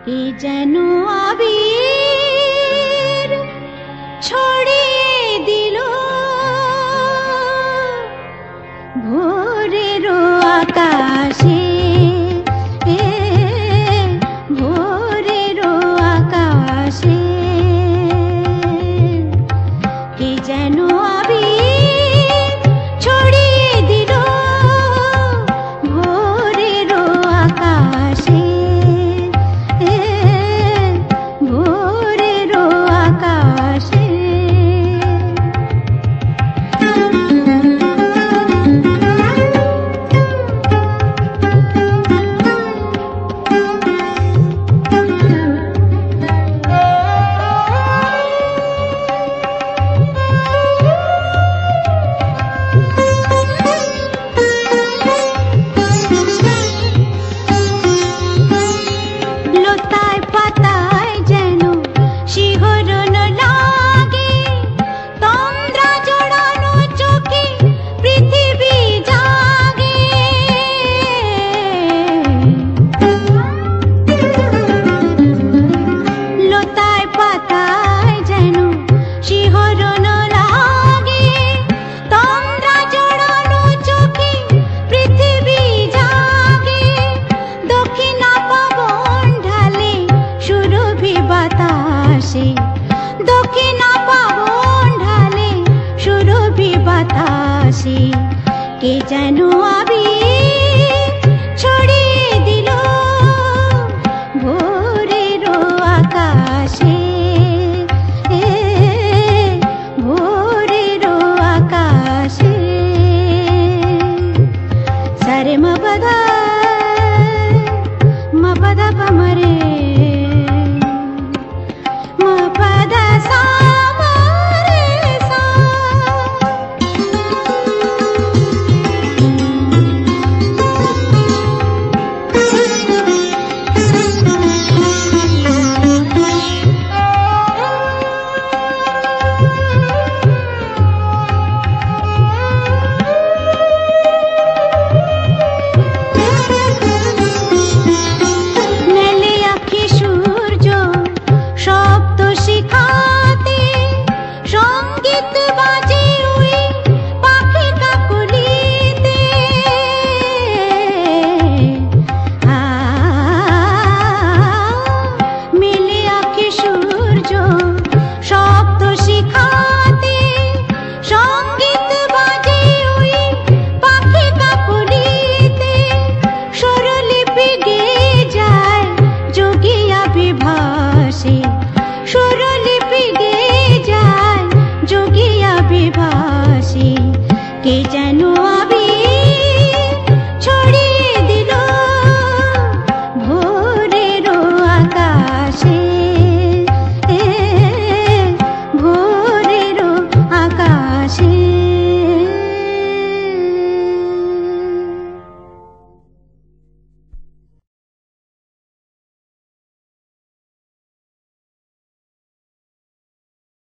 কে যেন আবির ছড়িয়ে দিল ভোরের আকাশে, ভোরের আকাশে। কে যেন আবির ছড়িয়ে দিল ভোরের আকাশে, ভোরের আকাশে। লতায় পাতায় যেন শিহরণ লাগে, তন্দ্রা জড়ানো চোখে পৃথিবী জাগে। লতায় পাতায় যেন শিহরণ লাগে, তন্দ্রা জড়ানো চোখে পৃথিবী জাগে। দক্ষিণা পবন ঢালে সুরভি বাতাসে, দক্ষিণা পবন ঢালে সুরভি বাতাসে। কে যেন আবির